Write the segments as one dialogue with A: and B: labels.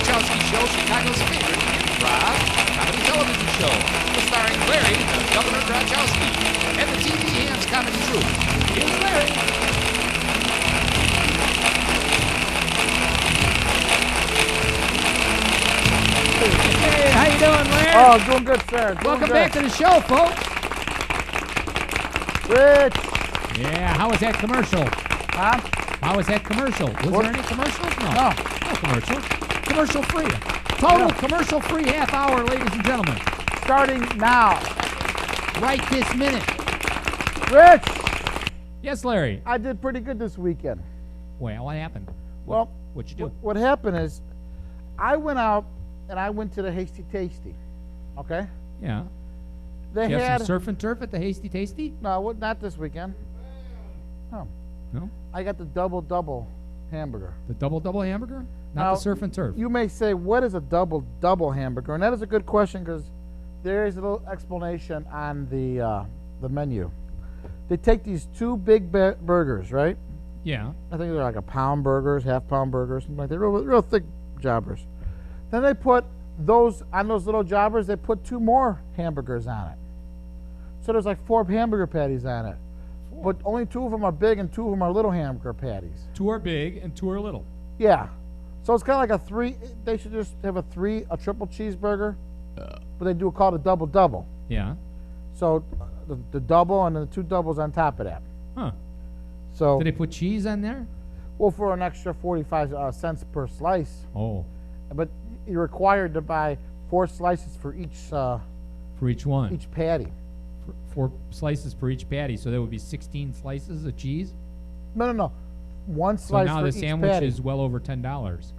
A: Grochowski Show, Chicago's favorite improv comedy television show, starring Larry, Gentleman Grochowski, and the TVHAMS Comedy Troupe. Here's Larry.
B: Hey, how you doing, Larry?
C: Oh, doing good, sir.
B: Welcome back to the show, folks.
C: Rich.
B: Yeah, how was that commercial?
C: Huh?
B: How was that commercial? Was there any commercials? No.
C: No.
B: No commercial. Commercial free. Total commercial free half hour, ladies and gentlemen.
C: Starting now.
B: Right this minute.
C: Rich.
B: Yes, Larry.
C: I did pretty good this weekend.
B: Well, what happened?
C: Well,
B: What'd you do?
C: What happened is I went out and I went to the Hasty Tasty. Okay?
B: Yeah.
C: They
B: You
C: had
B: have some surf and turf at the Hasty Tasty?
C: No, not this weekend. No.
B: No?
C: I got the double hamburger.
B: The double hamburger? Not
C: Now,
B: the surf and turf.
C: You may say, what is a double hamburger? And that is a good question because there is a little explanation on the menu. They take these two big burgers, right?
B: Yeah.
C: I think they're like a pound burgers, half-pound burgers, something like that. Real thick jobbers. Then they put on those little jobbers, they put two more hamburgers on it. So there's like 4 hamburger patties on it. But only 2 of them are big and 2 of them are little hamburger patties.
B: 2 are big and 2 are little.
C: Yeah. So it's kind of like a 3. They should just have a triple cheeseburger. But they do call it a double.
B: Yeah.
C: So the double and then the 2 doubles on top of that.
B: Huh.
C: So
B: Did they put cheese on there?
C: well, for an extra 45 cents per slice.
B: Oh.
C: But you're required to buy 4 slices for each
B: For each one.
C: each patty.
B: 4 slices per each patty, so that would be 16 slices of cheese.
C: No. 1
B: So
C: slice
B: now
C: for
B: the
C: each
B: sandwich
C: patty.
B: is well over $10.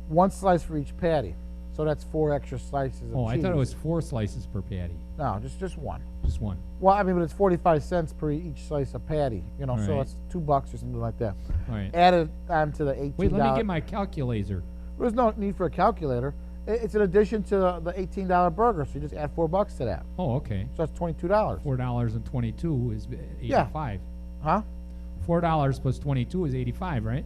C: 1 slice for each patty. So that's 4 extra slices of cheese.
B: Oh, I thought it was 4 slices per patty.
C: No, just 1.
B: Just one.
C: Well, I mean, but it's 45 cents per each slice of patty. So
B: Right.
C: it's $2 or something like that.
B: All right.
C: Added on to the $18.
B: Wait, let me get my calculator.
C: There's no need for a calculator. It's an addition to the $18 burger, so you just add $4 to that.
B: Oh, okay.
C: So that's $22.
B: $4.22 is
C: Yeah.
B: 85.
C: Huh?
B: $4 plus 22 is 85, right?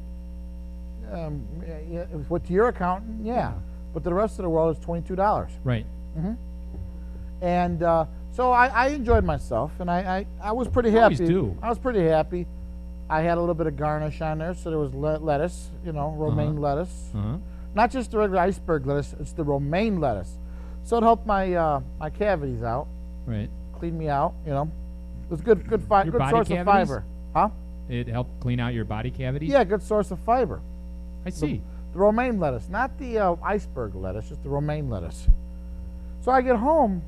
C: Yeah, with your accountant, yeah. But the rest of the world is $22.
B: Right.
C: And so I enjoyed myself, and I was pretty
B: You
C: happy.
B: always do.
C: I was pretty happy. I had a little bit of garnish on there, so there was lettuce, romaine lettuce.
B: Uh-huh.
C: Not just the regular iceberg lettuce, it's the romaine lettuce. So it helped my my cavities out,
B: Right.
C: cleaned me out, It was good
B: Your
C: good
B: body
C: source
B: cavities?
C: of fiber. Huh?
B: It helped clean out your body cavities?
C: Yeah, good source of fiber.
B: I see.
C: The romaine lettuce, not the iceberg lettuce, just the romaine lettuce. So I get home,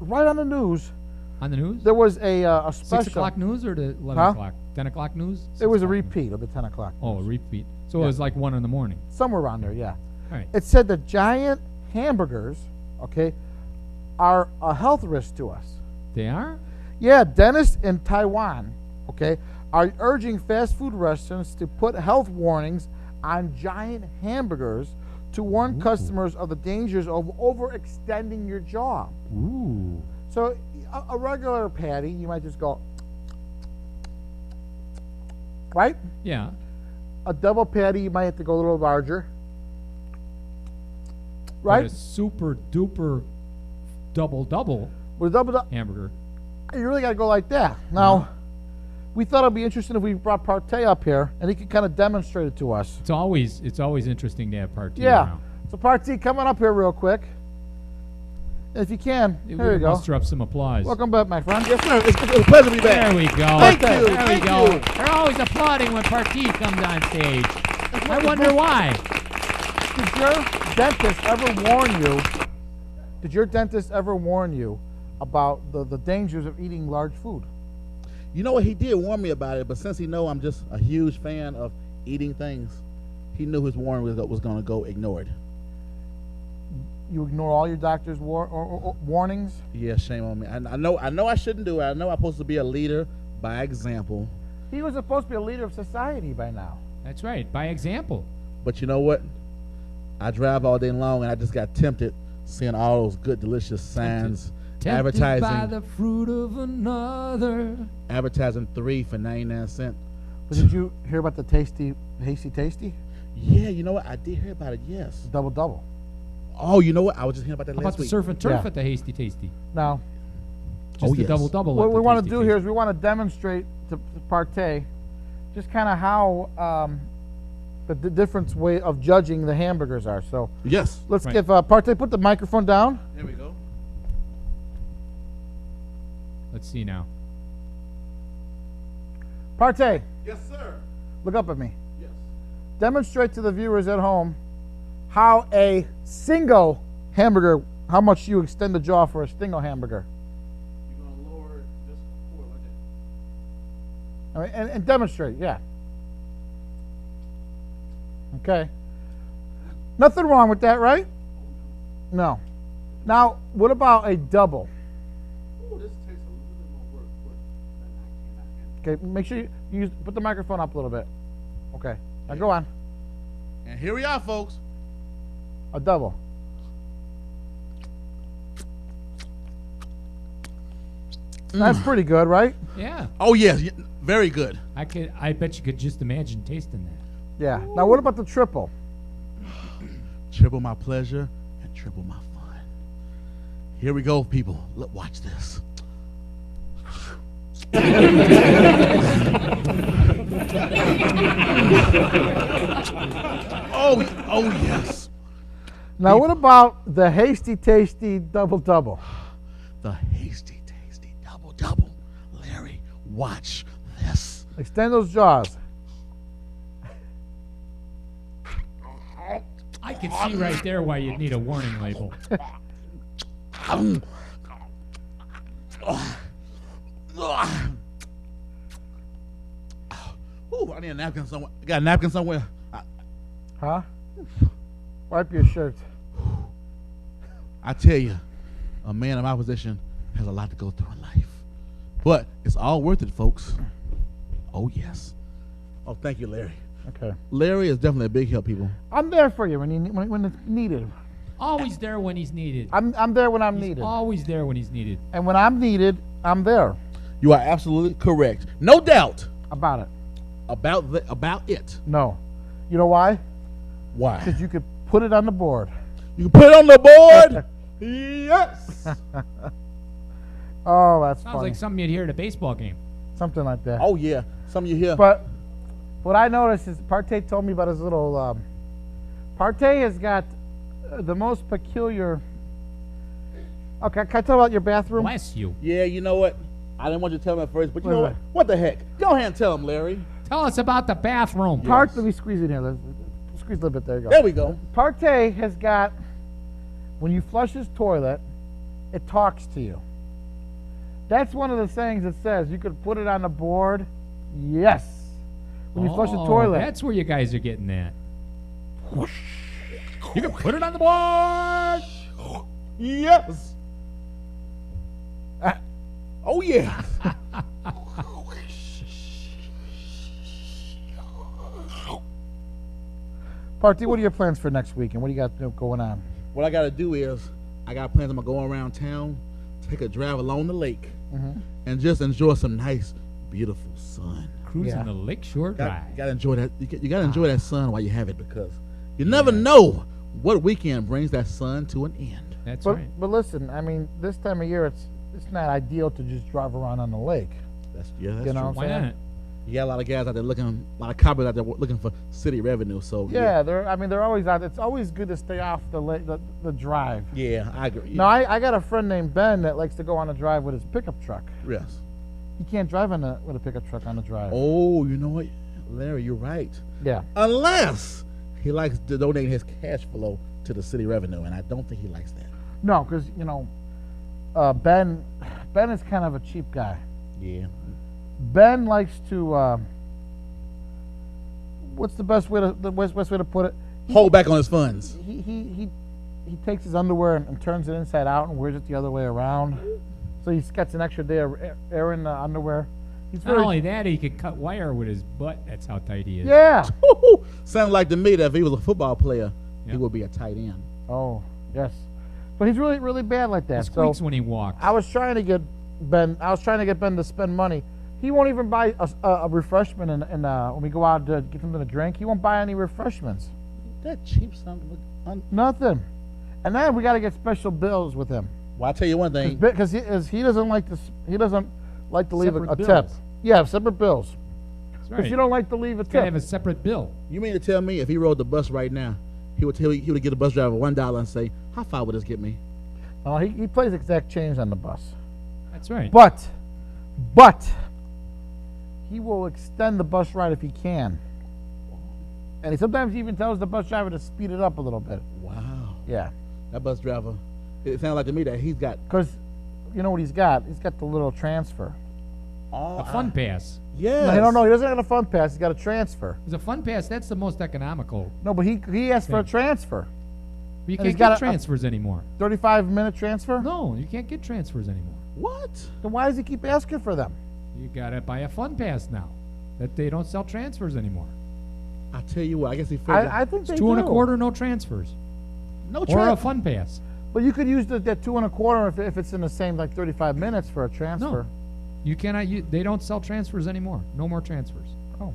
C: right on the news,
B: On the news?
C: there was a special.
B: 6 o'clock news or the 11
C: Huh?
B: o'clock? 10 o'clock news?
C: It was
B: 6
C: a
B: o'clock news?
C: repeat of the 10 o'clock.
B: Oh, a repeat. So
C: Yeah.
B: it was like 1 in the morning.
C: Somewhere around there, yeah.
B: All right.
C: It said that giant hamburgers, okay, are a health risk to us.
B: They are?
C: Yeah, dentists in Taiwan, okay, are urging fast food restaurants to put health warnings on giant hamburgers to warn customers of the dangers of overextending your jaw.
B: Ooh.
C: So a regular patty, you might just go, right?
B: Yeah.
C: A double patty, you might have to go a little larger,
B: But
C: right?
B: a super duper double
C: With a double,
B: hamburger.
C: you really got to go like that. Now, we thought it'd be interesting if we brought Partee up here and he could kind of demonstrate it to us.
B: It's always interesting to have Partee
C: Yeah.
B: around.
C: So Partee, come on up here real quick. And if you can,
B: We
C: there you go.
B: muster up some applause.
C: Welcome back, my friend.
D: Yes, sir. It's a pleasure to be back.
B: There we go.
D: Thank
C: Okay.
D: you.
B: There we
D: Thank
B: go.
D: you.
B: They're always applauding when Partee comes on stage. I wonder why.
C: Did your dentist ever warn you? Did your dentist ever warn you about the dangers of eating large food?
D: You know what? He did warn me about it, but since he know I'm just a huge fan of eating things, he knew his warning was going to go ignored.
C: You ignore all your doctor's warnings?
D: Yeah, shame on me. I know I shouldn't do it. I know I'm supposed to be a leader by example.
C: He was supposed to be a leader of society by now.
B: That's right. By example.
D: But you know what? I drive all day long, and I just got tempted seeing all those good, delicious signs
B: Tempted by
D: advertising
B: the fruit of another.
D: advertising 3 for 99 cents.
C: But did you hear about the Hasty Tasty?
D: Yeah, you know what? I did hear about it. Yes.
C: Double.
D: Oh, you know what? I was just hearing about that
B: How
D: last
B: about the
D: week.
B: surf and turf
C: Yeah.
B: at the Hasty Tasty?
C: Now,
B: Just the
D: yes.
B: double.
C: what we want to do here is we want to demonstrate to Partee just kind of how the different way of judging the hamburgers are. So
D: Yes.
C: let's
B: Right.
C: give Partee, put the microphone down.
D: There we go.
B: Let's see now.
C: Partee,
D: Yes, sir.
C: look up at me.
D: Yes.
C: Demonstrate to the viewers at home how a single hamburger, how much you extend the jaw for a single hamburger.
D: You're going to lower this cord like that.
C: I mean, and demonstrate, yeah. Okay. Nothing wrong with that, right? No. Now, what about a double?
D: Ooh, this takes a little bit more work, but I cannot handle.
C: Okay, make sure you put the microphone up a little bit. Okay, now go on.
D: And here we are, folks.
C: A double. That's pretty good, right?
B: Yeah.
D: Oh, yes. Very good.
B: I bet you could just imagine tasting that.
C: Yeah. Now, what about the triple?
D: Triple my pleasure and triple my fun. Here we go, people. Look, watch this. Oh yes.
C: Now, what about the Hasty Tasty Double?
D: The hasty, tasty double. Larry, watch this.
C: Extend those jaws.
B: I can see right there why you'd need a warning label.
D: Ooh, I need a napkin somewhere. Got a napkin somewhere?
C: Huh? Wipe your shirt.
D: I tell you, a man in my position has a lot to go through in life. But it's all worth it, folks. Oh, yes. Oh, thank you, Larry.
C: Okay.
D: Larry is definitely a big help, people.
C: I'm there for you when it's needed.
B: Always there when he's needed.
C: I'm there when I'm
B: He's
C: needed.
B: always there when he's needed.
C: And when I'm needed, I'm there.
D: You are absolutely correct. No doubt
C: About it.
D: about it.
C: No. You know why?
D: Why?
C: Because you could put it on the board.
D: You can put it on the board. Yes.
C: Oh, that's
B: Sounds
C: funny.
B: like something you'd hear at a baseball game.
C: Something like that.
D: Oh, yeah. Some of you here.
C: But what I noticed is Partee told me about his little. Partee has got the most peculiar. Okay, can I tell about your bathroom?
B: Bless you.
D: Yeah, you know what? I didn't want you to tell him at first, but you
C: Wait,
D: know
C: wait.
D: what? What the heck? Go ahead and tell him, Larry.
B: Tell us about the bathroom.
C: Let me squeeze it here. Squeeze a little bit. There you go.
D: There we go.
C: Partee has got. When you flush his toilet, it talks to you. That's one of the things it says. You could put it on the board. Yes. When you flush the toilet.
B: That's where you guys are getting that. You can put it on the board.
D: Yes. Oh, yeah.
C: Partee, what are your plans for next week, and what do you got going on?
D: What I got to do is I got plans. I'm going to go around town, take a drive along the lake, and just enjoy some nice, beautiful sun.
B: Cruising
C: Yeah.
B: the Lakeshore Drive.
D: You got to enjoy that. You got to enjoy that sun while you have it, because you never know what weekend brings that sun to an end.
B: That's
C: But
B: right.
C: but listen, I mean, this time of year, it's not ideal to just drive around on the lake.
D: That's
C: You know
D: true.
C: what I'm
B: Why
C: saying?
B: not?
D: You got a lot of guys out there looking, a lot of coppers out there looking for city revenue. So
C: Yeah, they're always out. It's always good to stay off the drive.
D: yeah, I agree.
C: Now, I got a friend named Ben that likes to go on a drive with his pickup truck.
D: Yes.
C: He can't drive with a pickup truck on the drive.
D: Oh, you know what, Larry, you're right.
C: Yeah.
D: Unless he likes to donate his cash flow to the city revenue, and I don't think he likes that.
C: No, because Ben is kind of a cheap guy.
D: Yeah.
C: Ben likes to. What's the best way to put it?
D: Hold back on his funds.
C: He takes his underwear and turns it inside out and wears it the other way around. So he gets an extra day of air in the underwear. He's
B: Not
C: very
B: only that, he can cut wire with his butt. That's how tight he is.
C: yeah.
D: Sounds like to me that if he was a football player,
B: Yeah.
D: he would be a tight end.
C: Oh yes, but he's really bad like that.
B: He
C: So
B: squeaks when he walks.
C: I was trying to get Ben to spend money He won't even buy a refreshment when we go out to get something to drink. He won't buy any refreshments.
D: That cheap something.
C: Nothing. And then we got to get special bills with him.
D: Well, I'll tell you one thing.
C: Because he doesn't like to. He doesn't like to leave a tip.
B: bills.
C: Yeah, separate bills.
B: That's
C: Because
B: right.
C: you don't like to leave a
B: Gotta have
C: tip.
B: a separate bill.
D: You mean to tell me if he rode the bus right now, he would get a bus driver $1 and say, how far would this get me?
C: He plays exact change on the bus.
B: That's right.
C: But he will extend the bus ride if he can. And sometimes he even tells the bus driver to speed it up a little bit.
D: Wow.
C: Yeah.
D: That bus driver, it sounds like to me that he's got
C: Because you know what he's got? He's got the little transfer.
B: A fun pass.
D: Yes.
C: No, he doesn't have a fun pass. He's got a transfer.
B: There's a fun pass. That's the most economical.
C: No, but he asked for a transfer.
B: You
C: And he's
B: can't
C: got
B: get
C: a-
B: transfers anymore.
C: 35-minute transfer?
B: No, you can't get transfers anymore.
D: What?
C: Then why does he keep asking for them?
B: You gotta buy a fun pass now. That they don't sell transfers anymore.
D: I tell you what, I guess he figured.
C: I think they
B: It's 2
C: do.
B: $2.25, no transfers.
D: No
B: Or a
D: trap.
B: fun pass.
C: But you could use that $2.25 if it's in the same like 35 minutes for a transfer.
B: No. You cannot. They don't sell transfers anymore. No more transfers.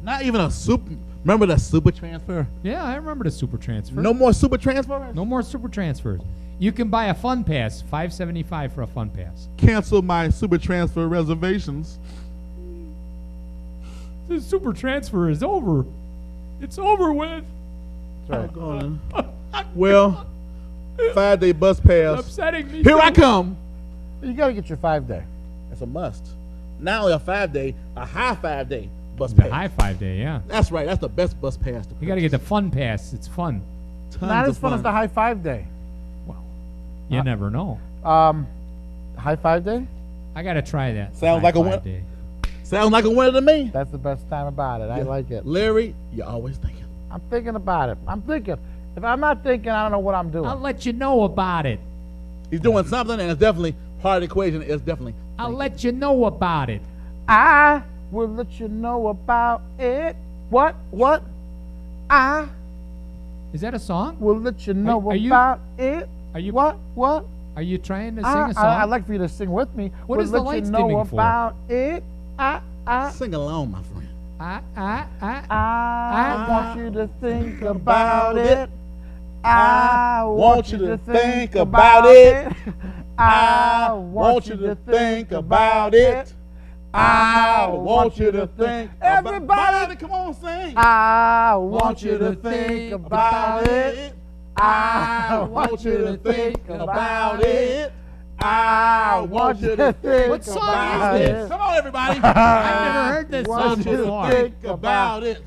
D: Not even a super. Remember the super transfer?
B: Yeah, I remember the super transfer.
D: No more super transfer?
B: No more super transfers. You can buy a fun pass, $5.75 for a fun pass.
D: Cancel my super transfer reservations.
B: The super transfer is over. It's over with.
C: That's right.
D: Well, 5-day bus
B: It's
D: pass.
B: upsetting me.
D: Here I come.
C: You got to get your 5-day.
D: That's a must. Not only a 5-day, a high 5-day bus
B: The
D: pass.
B: high 5 day, yeah.
D: That's right. That's the best bus pass.
B: You got to get the fun pass. It's fun.
D: Tons
C: Not
D: of
C: as fun as the high 5-day.
B: Well, you never know.
C: High 5-day?
B: I got to try that.
D: Sounds
B: high
D: like a win.
B: 5 day.
D: Sounds like a winner to me.
C: That's the best time about it. I like it.
D: Larry, you're always thinking.
C: I'm thinking about it. I'm thinking. If I'm not thinking, I don't know what I'm doing.
B: I'll let you know about it.
D: He's doing something, and it's definitely part of the equation. Is definitely.
B: I'll let you know about it.
C: I will let you know about it. What? I
B: Is that a song?
C: will let you know
B: Are you-
C: about it.
B: Are you
C: What?
B: Are you trying to sing a song?
C: I'd like for you to sing with me.
B: What
C: will
B: is the
C: let
B: lights
C: you know
B: dimming for?
C: about it.
D: Sing along, my friend.
C: I want you to think about it. I want you to think about it. I want you to think about it. I want you to think. Everybody,
D: come on, sing.
C: I want you to think about it. I want you to think about it. I want you to think
B: What song
C: about
B: is
C: it.
B: this?
D: Come on, everybody.
B: I've never heard this
C: want
B: song
C: you to
B: before.
C: think
D: about it.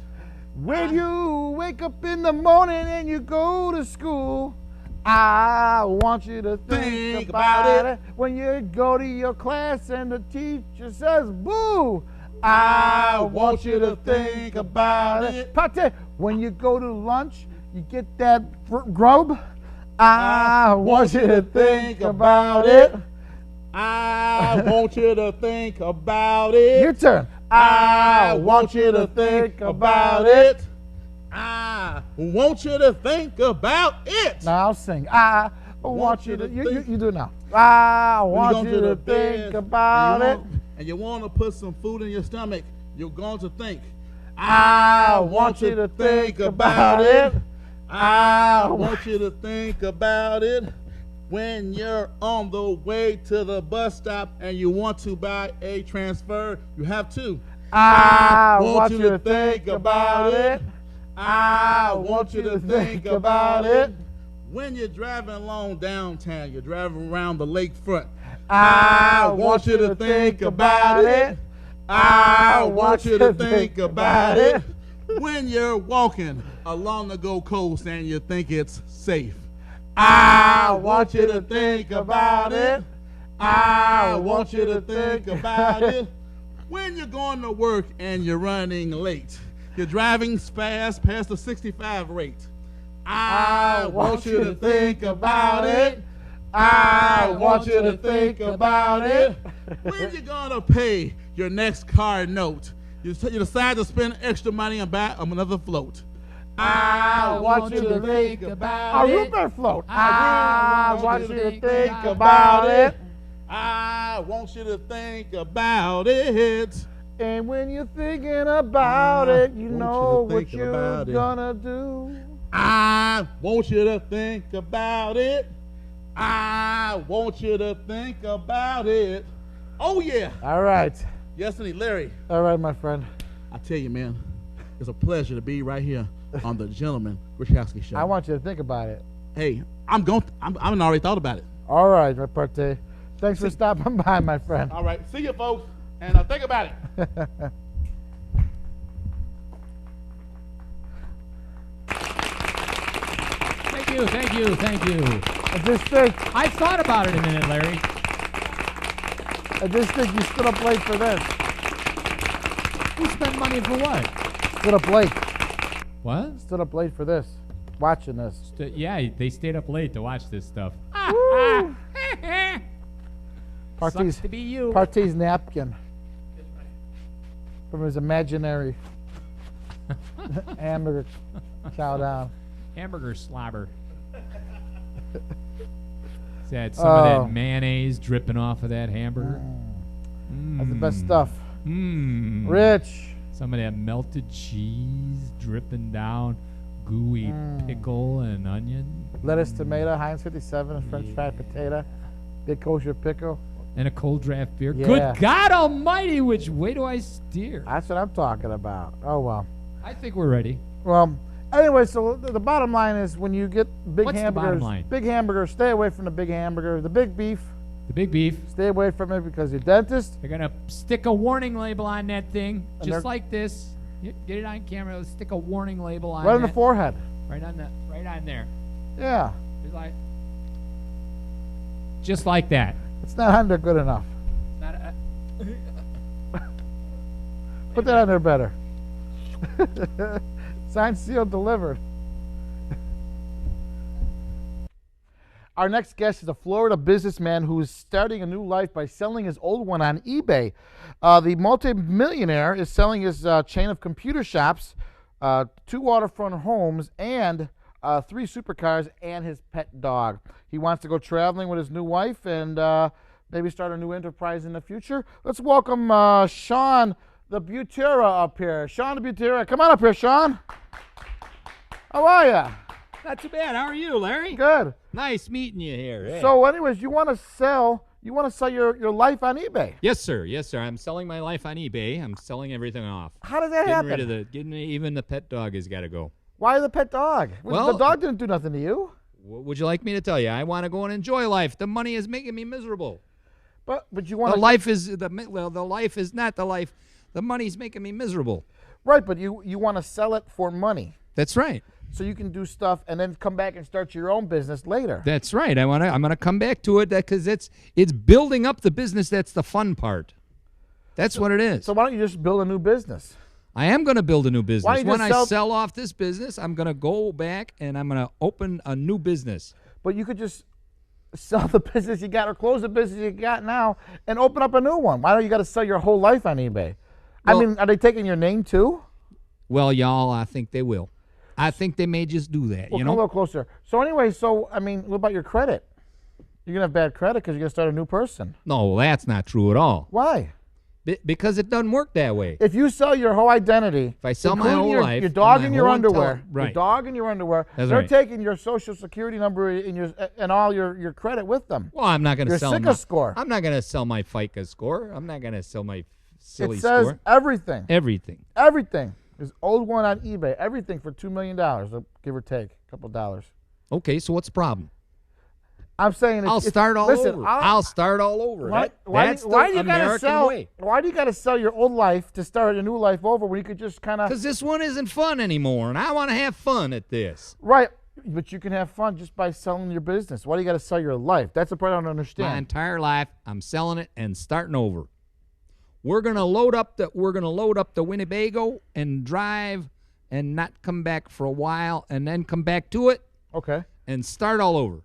C: When you wake up in the morning and you go to school, I want you to think about it. When you go to your class and the teacher says boo, I want you to think about it. Partee, when you go to lunch, you get that grub, I want you to think about it.
D: I want you to think about it.
C: Your turn.
D: I want you to think about it. I want you to think about it.
C: Now I'll sing. I want you to. You do it now. I
D: When
C: want
D: go
C: you to
D: bed
C: think about it.
D: And you want to put some food in your stomach, you're going to think.
C: I want you to think about it.
D: I want you to think about it. When you're on the way to the bus stop and you want to buy a transfer, you have to.
C: I want you to think about it. I want you to think about it.
D: When you're driving along downtown, you're driving around the lakefront.
C: I want you to think about it.
D: I want you to think about it. When you're walking along the Gold Coast and you think it's safe.
C: I want you to think about it.
D: I want you to think about it. When you're going to work and you're running late, you're driving fast past the 65 rate. I want you to think about it. I want you to think about it. When you're going to pay your next car note, you decide to spend extra money and buy another float.
C: I want you to think
B: about
C: a root beer float. I want you to think about it.
D: I want you to think about it.
C: And when you're thinking about it, you
D: want
C: know
D: you to
C: what
D: think
C: you're
D: about it.
C: gonna do.
D: I want you to think about it. I want you to think about it. Oh, yeah.
C: All right.
D: Yes, indeed, Larry.
C: All right, my friend.
D: I tell you, man, it's a pleasure to be right here on the Gentleman Grochowski Show.
C: I want you to think about it.
D: Hey, I've already thought about it.
C: All right, my Partee. Thanks for stopping by, my friend.
D: All right, see you, folks, and think about it.
B: Thank you.
C: I just think,
B: I thought about it a minute, Larry.
C: you stood up late for this.
B: Who spent money for what?
C: Stood up late.
B: What?
C: Stood up late for this. Watching this.
B: Yeah, they stayed up late to watch this stuff.
C: Woo.
B: Sucks to be you.
C: Partee's napkin. From his imaginary hamburger chow down.
B: Hamburger slobber. Is that some of that mayonnaise dripping off of that hamburger?
C: That's the best stuff. Rich.
B: Some of that melted cheese dripping down, gooey pickle and onion.
C: Lettuce, tomato, Heinz 57, French fried potato, big kosher pickle.
B: And a cold draft beer.
C: Yeah.
B: Good God Almighty, which way do I steer?
C: That's what I'm talking about. Oh, well.
B: I think we're ready.
C: Well, anyway, so the bottom line is when you get big
B: What's the bottom
C: hamburgers,
B: line?
C: stay away from the big hamburger. The big beef,
B: The big beef.
C: stay away from it because your dentist.
B: They're gonna stick a warning label on that thing,
C: And they're-
B: just like this. Get it on camera. Let's stick a warning label on
C: Right on the
B: that.
C: forehead.
B: Right on there.
C: Yeah.
B: Just like that.
C: It's not on there good enough.
B: Not a,
C: Put that on there better. Signed, sealed, delivered. Our next guest is a Florida businessman who is starting a new life by selling his old one on eBay. The multimillionaire is selling his chain of computer shops, 2 waterfront homes, and 3 supercars and his pet dog. He wants to go traveling with his new wife and maybe start a new enterprise in the future. Let's welcome Sean the Butera up here. Sean the Butera. Come on up here, Sean. How are you?
E: Not too bad. How are you, Larry?
C: Good.
E: Nice meeting you here. Hey.
C: So, anyways, you want to sell your life on eBay.
E: Yes, sir. Yes, sir. I'm selling my life on eBay. I'm selling everything off.
C: How does that
E: Getting
C: happen?
E: rid of even the pet dog has got to go.
C: Why the pet dog?
E: Well,
C: the dog didn't do nothing to you.
E: What would you like me to tell you? I want to go and enjoy life. The money is making me miserable.
C: But you want
E: The life is the life is not the life. The money's making me miserable.
C: right, but you want to sell it for money
E: That's right.
C: so you can do stuff and then come back and start your own business later.
E: That's right. I'm gonna come back to it because it's building up the business. That's the fun part. That's what it is.
C: So why don't you just build a new business?
E: I am going to build a new business.
C: Why don't you
E: When
C: just
E: I
C: sell-
E: sell off this business, I'm going to go back and I'm going to open a new business.
C: But you could just sell the business you got or close the business you got now and open up a new one. Why don't you got to sell your whole life on eBay?
E: Well-
C: I mean, are they taking your name too?
E: Well, y'all, I think they will. I think they may just do that,
C: Well,
E: you
C: come a
E: know?
C: little closer. So anyway, I mean, what about your credit? You're going to have bad credit because you're going to start a new person.
E: No, that's not true at all.
C: Why?
E: Because it doesn't work that way.
C: If you sell your whole identity,
E: If I sell my
C: including
E: whole
C: your,
E: life
C: your dog
E: and
C: and
E: my
C: your
E: whole
C: underwear,
E: entire- right.
C: your dog and your underwear,
E: That's
C: they're
E: right.
C: taking your social security number and all your credit with them.
E: Well, I'm not going to
C: Your
E: sell
C: SICA score.
E: I'm not going to sell my FICA score. I'm not going to sell my silly
C: It says
E: score.
C: everything.
E: Everything.
C: Is old one on eBay. Everything for $2 million, give or take a couple dollars.
E: Okay, so what's the problem?
C: I'm saying
E: I'll start all
C: listen,
E: over. I'll start all over.
C: Why,
E: That's
C: do you
E: the
C: gotta
E: American
C: sell?
E: way.
C: Why do you got to sell your old life to start a new life over when you could just kind of
E: Because this one isn't fun anymore, and I want to have fun at this.
C: right? But you can have fun just by selling your business. Why do you got to sell your life? That's the part I don't
E: My
C: understand.
E: entire life, I'm selling it and starting over. We're gonna load up the Winnebago and drive and not come back for a while, and then come back to it
C: Okay,
E: and start all over.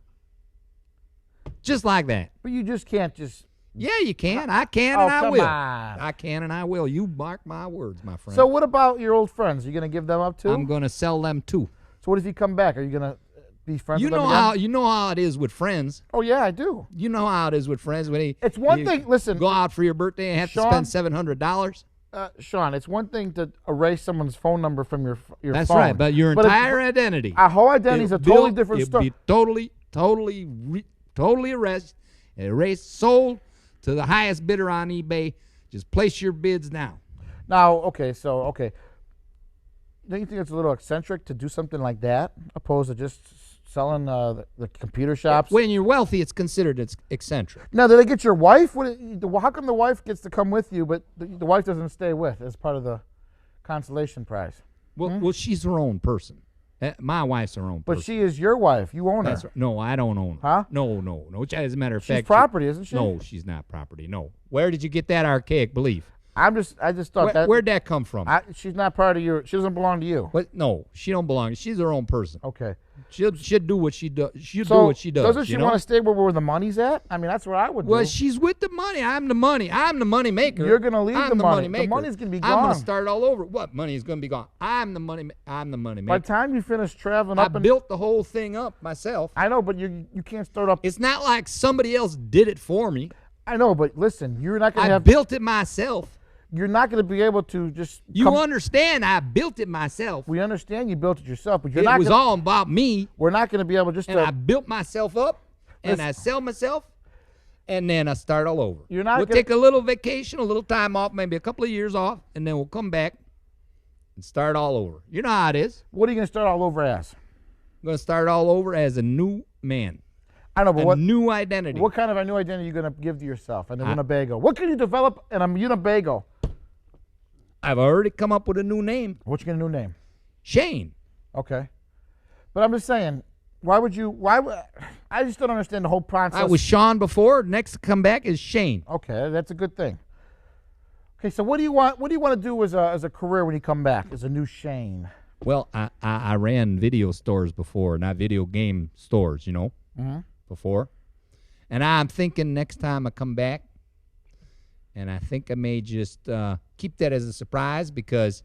E: Just like that.
C: but you just can't just.
E: Yeah, you can. I can
C: Oh,
E: and I
C: come
E: will.
C: on.
E: I can and I will. You mark my words, my friend.
C: So what about your old friends? Are you gonna give them up too?
E: I'm gonna sell them too.
C: So what if you come back? Are you gonna be friends
E: You
C: with them
E: know
C: again?
E: how it is with friends.
C: Oh yeah, I do.
E: You know how it is with friends when
C: It's one
E: you
C: thing. Listen,
E: go out for your birthday and have
C: Sean-
E: to spend $700.
C: Sean, it's one thing to erase someone's phone number from your phone.
E: That's right, but your
C: But
E: entire identity.
C: Our whole identity is a totally different
E: It'll
C: story.
E: be totally erased, sold to the highest bidder on eBay. Just place your bids now.
C: Now, okay. Don't you think it's a little eccentric to do something like that, opposed to just selling the computer shops?
E: When you're wealthy, it's considered eccentric.
C: Now, do they get your wife? How come the wife gets to come with you, but the wife doesn't stay with as part of the consolation prize?
E: Well, she's her own person. My wife's her own person.
C: But she is your wife. You own her.
E: That's right. No, I don't own her.
C: Huh?
E: No. As a matter of
C: She's
E: fact,
C: property, isn't she?
E: No, she's not property. No. Where did you get that archaic belief?
C: I just thought that.
E: Where'd that come from?
C: She's not part of you. She doesn't belong to you.
E: What? No, she don't belong. She's her own person.
C: Okay.
E: She'll do what she does. She'll
C: So
E: do what she does.
C: doesn't she
E: you know?
C: want to stay where the money's at? I mean, that's what I would
E: Well,
C: do.
E: she's with the money. I'm the money. I'm the money maker.
C: You're gonna leave
E: I'm
C: the money. The
E: maker.
C: money's gonna be
E: I'm
C: gone.
E: gonna start all over. What money is gonna be gone? I'm the money. I'm the money
C: By
E: maker.
C: the time you finish traveling
E: I
C: up and
E: built the whole thing up myself.
C: I know, but you can't start up.
E: It's not like somebody else did it for me.
C: I know, but listen, you're not gonna
E: I
C: have.
E: built it myself.
C: You're not gonna be able to just.
E: You understand? I built it myself.
C: We understand you built it yourself, but you're
E: It
C: not.
E: was all about me,
C: We're not gonna be able just
E: and
C: to.
E: I built myself up, and
C: Listen.
E: I sell myself, and then I start all over.
C: You're not
E: We'll
C: gonna-
E: take a little vacation, a little time off, maybe a couple of years off, and then we'll come back and start all over. You know how it is.
C: What are you gonna start all over as?
E: I'm going to start all over as a new man,
C: I know, but
E: a
C: what?
E: new identity.
C: What kind of a new identity are you gonna give to yourself in a Winnebago? What can you develop in a Winnebago?
E: I've already come up with a new name,
C: What's your new name?
E: Shane.
C: Okay, but I'm just saying, why would you? I just don't understand the whole process.
E: I was Sean before. Next to come back is Shane.
C: Okay, that's a good thing. Okay, so what do you want? What do you want to do as a career when you come back as a new Shane?
E: Well, I ran video stores before, not video game stores, you know, before. And I'm thinking next time I come back, and I think I may just keep that as a surprise because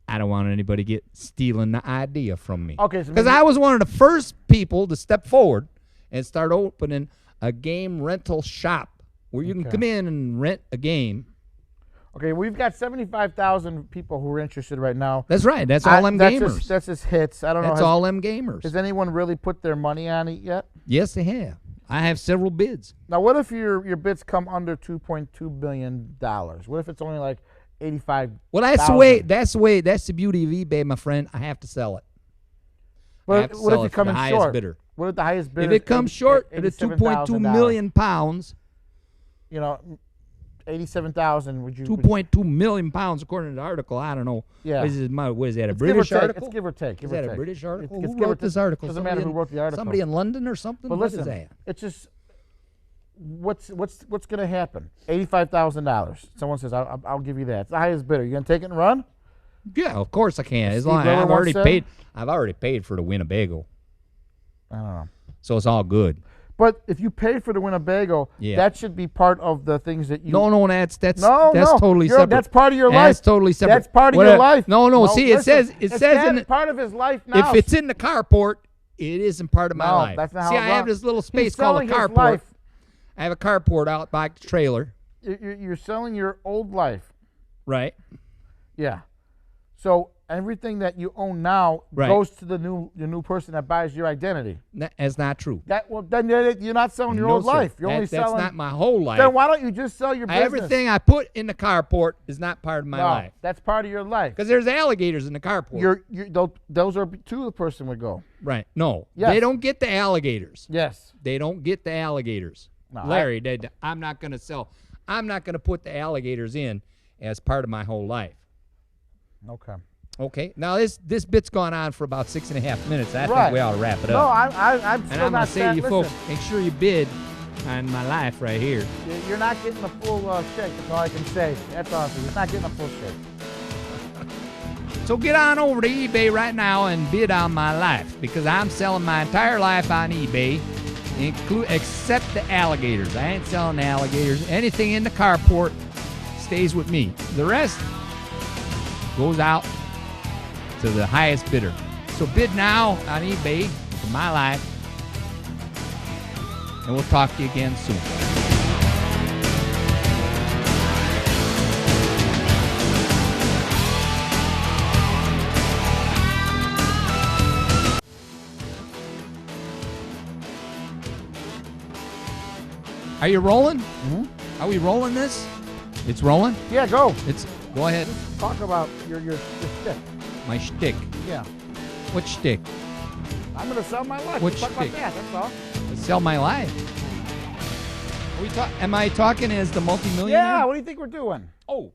E: I don't want anybody get stealing the idea from me.
C: Okay, so
E: because
C: maybe-
E: I was one of the first people to step forward and start opening a game rental shop where you can
C: Okay.
E: come in and rent a game.
C: Okay, we've got 75,000 people who are interested right now.
E: That's right. That's all them gamers.
C: That's just hits. I don't know.
E: That's all them gamers.
C: Has anyone really put their money on it yet?
E: Yes, they have. I have several bids.
C: Now, what if your bids come under $2.2 billion? What if it's only like 85?
E: Well, that's the way. That's the beauty of eBay, my friend. I have to sell it. I have
C: What
E: to
C: if
E: sell
C: you
E: it for
C: come
E: the
C: in
E: highest
C: short?
E: bidder.
C: What if the highest bidder?
E: If it comes short at
C: $87,000?
E: $2.2 million,
C: You know, 87,000. Would you?
E: 2.2 million pounds, according to the article. I don't know.
C: Yeah.
E: What is that? A
C: It's
E: British
C: give or take.
E: article?
C: It's give or take.
E: Is that a British article?
C: It's
E: Who
C: give or
E: wrote this
C: take.
E: article?
C: Doesn't matter who wrote the article.
E: Somebody in London or something?
C: But
E: What is
C: listen,
E: that?
C: it's just what's going to happen? $85,000. Someone says, "I'll give you that." It's the highest bidder. You going to take it and run?
E: Yeah, of course I can. As
C: Steve
E: long as
C: Miller
E: I've
C: once
E: already
C: said-
E: paid. I've already paid for the Winnebago,
C: I don't know.
E: so it's all good.
C: But if you paid for the Winnebago,
E: Yeah.
C: that should be part of the things that you.
E: No, that's
C: No,
E: totally separate.
C: That's part of your
E: That's
C: life.
E: totally separate.
C: That's part of
E: What
C: your
E: a-
C: life.
E: No. See,
C: listen,
E: it says in
C: that's part of his life now.
E: if it's in the carport, it isn't part of my
C: No,
E: life.
C: that's not how
E: See,
C: it
E: I have
C: works.
E: this little
C: He's
E: space called a
C: selling his
E: carport.
C: life.
E: I have a carport out by the trailer,
C: You're selling your old life.
E: right?
C: Yeah. So everything that you own now
E: Right.
C: goes to the new person that buys your identity.
E: That's not true.
C: Then you're not selling your
E: No,
C: old
E: sir.
C: life. You're only
E: That's
C: selling.
E: not my whole life.
C: Then why don't you just sell your business?
E: Everything I put in the carport is not part of my
C: No,
E: life.
C: that's part of your life.
E: Because there's alligators in the carport.
C: Those are to the person would go.
E: Right. No.
C: Yes.
E: They don't get the alligators.
C: Yes.
E: They don't get the alligators.
C: No,
E: Larry, I'm not going to sell. I'm not going to put the alligators in as part of my whole life.
C: Okay.
E: Okay. Now this bit's gone on for about 6.5 minutes. I
C: Right.
E: think we ought to wrap it
C: No,
E: up.
C: I'm
E: and
C: still
E: I'm
C: not
E: gonna say to you
C: listen,
E: folks, make sure you bid on my life right here.
C: You're not getting the full shake. That's all I can say. That's awesome. You're not getting a full shake.
E: So get on over to eBay right now and bid on my life because I'm selling my entire life on eBay, except the alligators. I ain't selling the alligators. Anything in the carport stays with me. The rest goes out to the highest bidder. So bid now on eBay for my life, and we'll talk to you again soon. Are you rolling?
C: Mhm.
E: Are we rolling this? It's rolling?
C: Yeah, go.
E: It's go ahead.
C: Talk about your stick.
E: My shtick.
C: Yeah.
E: What shtick?
C: I'm gonna sell my life.
E: What
C: Talk about
E: shtick?
C: that. That's all.
E: Sell my life. Am I talking as the multimillionaire?
C: Yeah. What do you think we're doing?
E: Oh,